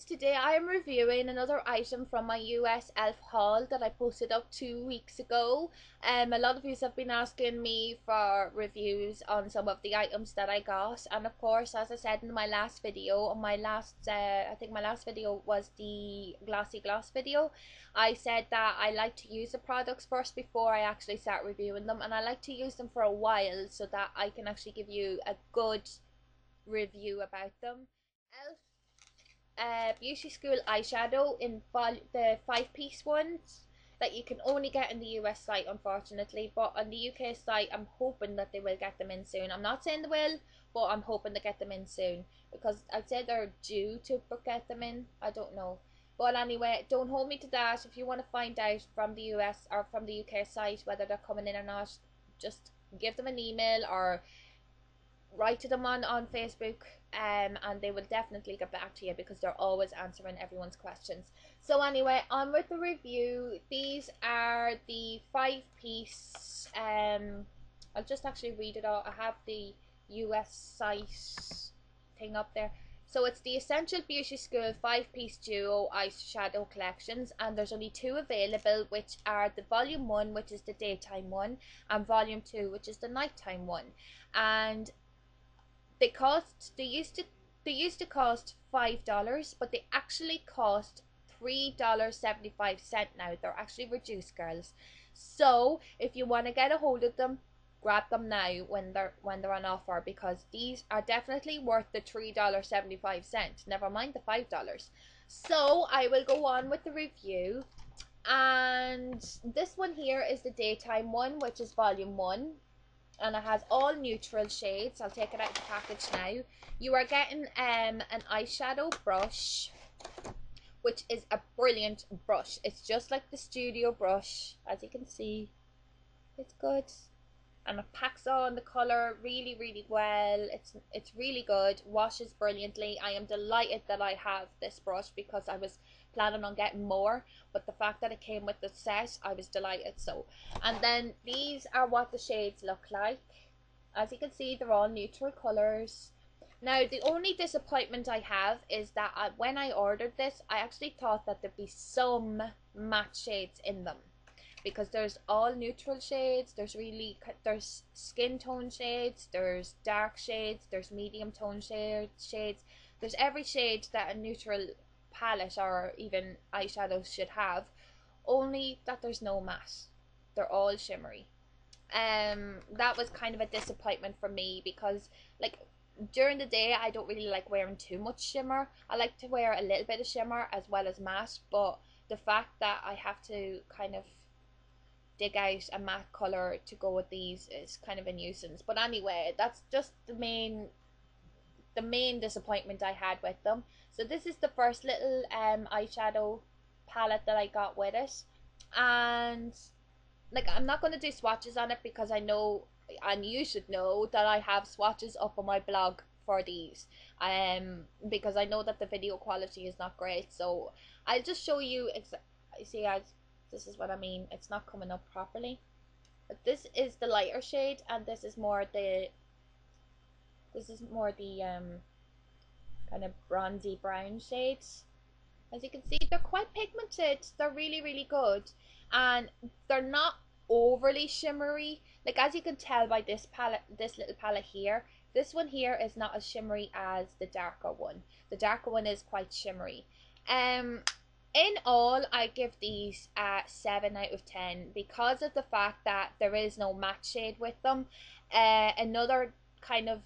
today I am reviewing another item from my US e.l.f. haul that I posted up 2 weeks ago. A lot of you have been asking me for reviews on some of the items that I got, and of course, as I said in my last video, I think my last video was the glossy gloss video. I said that I like to use the products first before I actually start reviewing them, and I like to use them for a while so that I can actually give you a good review about them. e.l.f. Beauty School eyeshadow in the 5-piece ones that you can only get in the US site, unfortunately, but on the UK site I'm hoping that they will get them in soon. I'm not saying they will, but I'm hoping to get them in soon, because I'd say they're due to get them in. I don't know, but anyway, don't hold me to that. If you want to find out from the US or from the UK site whether they're coming in or not, just give them an email or write to them on Facebook, and they will definitely get back to you because they're always answering everyone's questions. So anyway, on with the review. These are the 5-piece. I'll just actually read it all. I have the US site thing up there. So it's the Essential Beauty School 5-piece duo eyeshadow collections, and there's only 2 available, which are the volume 1, which is the daytime one, and volume 2, which is the nighttime one. And they used to cost $5, but they actually cost $3.75 now. They're actually reduced, girls. So if you want to get a hold of them, grab them now when they're on offer, because these are definitely worth the $3.75. Never mind the $5. So I will go on with the review. And this one here is the daytime one, which is volume 1. And it has all neutral shades. I'll take it out of the package now. You are getting an eyeshadow brush, which is a brilliant brush. It's just like the studio brush, as you can see. It's good, and it packs on the colour really well. It's really good, washes brilliantly. I am delighted that I have this brush because I was planning on getting more, but the fact that it came with the set, I was delighted. So, and then these are what the shades look like. As you can see, they're all neutral colours. Now, the only disappointment I have is that when I ordered this, I actually thought that there'd be some matte shades in them, because there's all neutral shades, there's skin tone shades, there's dark shades, there's medium tone shades, there's every shade that a neutral palette or even eyeshadow should have, only that there's no matte. They're all shimmery. That was kind of a disappointment for me, because like during the day I don't really like wearing too much shimmer. I like to wear a little bit of shimmer as well as matte, but the fact that I have to kind of dig out a matte colour to go with these is kind of a nuisance. But anyway, that's just the main disappointment I had with them. So this is the first little eyeshadow palette that I got with it, and like I'm not going to do swatches on it because I know, and you should know, that I have swatches up on my blog for these, because I know that the video quality is not great. So I'll just show you see, this is what I mean. It's not coming up properly, but this is the lighter shade, and this is more the kind of bronzy brown shades. As you can see, they're quite pigmented. They're really good, and they're not overly shimmery. Like, as you can tell by this little palette here, this one here is not as shimmery as the darker one. The darker one is quite shimmery. In all, I give these a 7 out of 10 because of the fact that there is no matte shade with them. Another kind of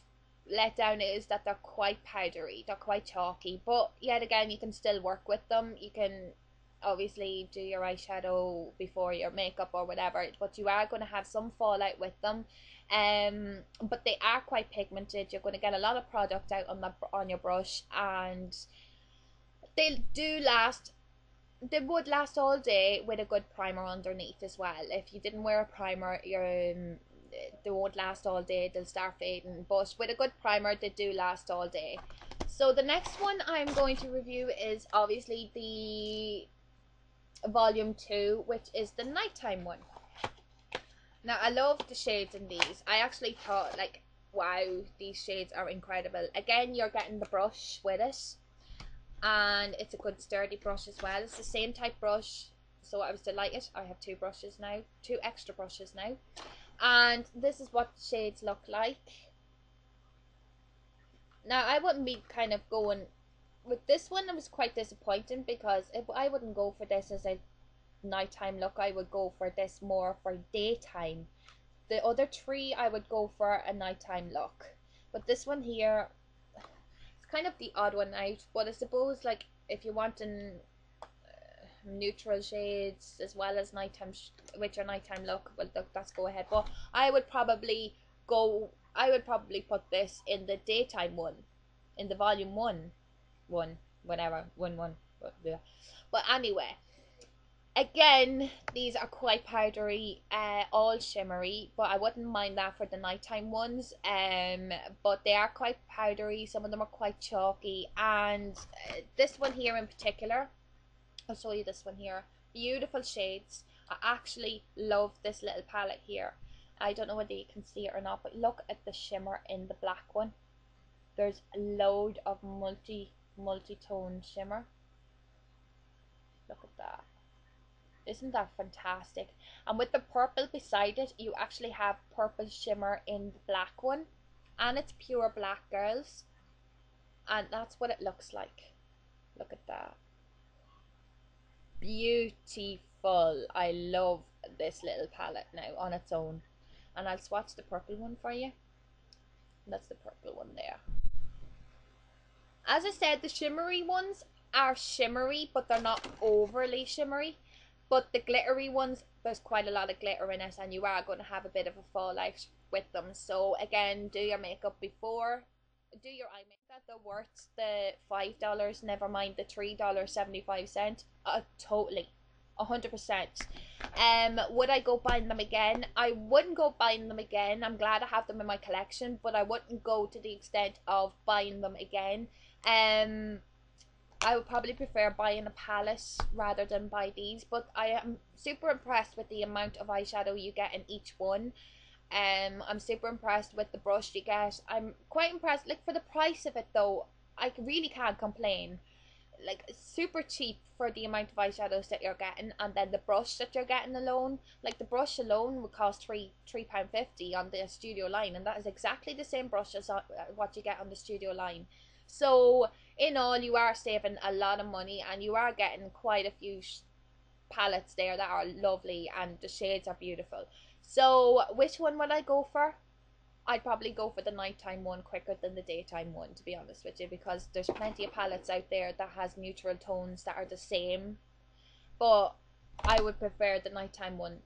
letdown is that they're quite powdery, they're quite chalky, but yet again, you can still work with them. You can obviously do your eyeshadow before your makeup or whatever, but you are going to have some fallout with them. But they are quite pigmented. You're going to get a lot of product out on your brush, and they would last all day with a good primer underneath as well. If you didn't wear a primer, they won't last all day, they'll start fading, but with a good primer they do last all day. So the next one I'm going to review is obviously the volume 2, which is the nighttime one. Now, I love the shades in these. I actually thought, like, wow, these shades are incredible. Again, you're getting the brush with it, and it's a good sturdy brush as well. It's the same type brush, so I was delighted. I have two brushes now, two extra brushes now, and this is what the shades look like. Now I wouldn't be kind of going with this one. It was quite disappointing because if I wouldn't go for this as a nighttime look, I would go for this more for daytime. The other three I would go for a nighttime look, but this one here, it's kind of the odd one out. But I suppose like if you want an neutral shades as well as nighttime with your nighttime look, well that's go ahead. But I would probably put this in the daytime one, in the volume one, whatever, one. But, yeah. But anyway, again, these are quite powdery, all shimmery, but I wouldn't mind that for the nighttime ones. But they are quite powdery. Some of them are quite chalky, and this one here in particular, I'll show you this one here. Beautiful shades. I actually love this little palette here. I don't know whether you can see it or not, but look at the shimmer in the black one. There's a load of multi-tone shimmer. Look at that. Isn't that fantastic? And with the purple beside it, you actually have purple shimmer in the black one. And it's pure black, girls. And that's what it looks like. Look at that. Beautiful. I love this little palette now on its own. And I'll swatch the purple one for you. That's the purple one there. As I said, the shimmery ones are shimmery, but they're not overly shimmery. But the glittery ones, there's quite a lot of glitter in it, and you are going to have a bit of a fallout with them. So again, do your makeup before, do your eye makeup. They're worth the $5, never mind the $3.75. Totally, 100%. Would I go buying them again? I wouldn't go buying them again. I'm glad I have them in my collection, but I wouldn't go to the extent of buying them again. I would probably prefer buying a palette rather than buy these, but I am super impressed with the amount of eyeshadow you get in each one. I'm super impressed with the brush you get. I'm quite impressed, like for the price of it though, I really can't complain. Like super cheap for the amount of eyeshadows that you're getting, and then the brush that you're getting alone, like the brush alone would cost £3.50 on the studio line, and that is exactly the same brush as what you get on the studio line. So in all, you are saving a lot of money, and you are getting quite a few palettes there that are lovely, and the shades are beautiful. So which one would I go for? I'd probably go for the nighttime one quicker than the daytime one, to be honest with you, because there's plenty of palettes out there that has neutral tones that are the same, but I would prefer the nighttime one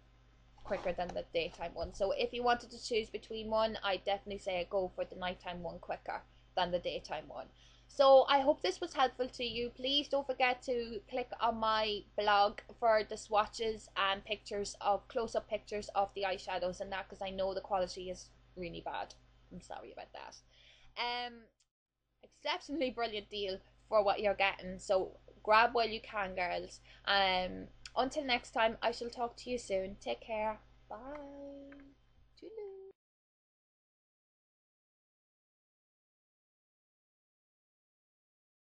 quicker than the daytime one. So if you wanted to choose between one, I'd definitely say I'd go for the nighttime one quicker than the daytime one. So I hope this was helpful to you. Please don't forget to click on my blog for the swatches and pictures of close-up pictures of the eyeshadows and that, because I know the quality is really bad. I'm sorry about that. Exceptionally brilliant deal for what you're getting. So grab while you can, girls. Until next time, I shall talk to you soon. Take care. Bye. Toodaloo.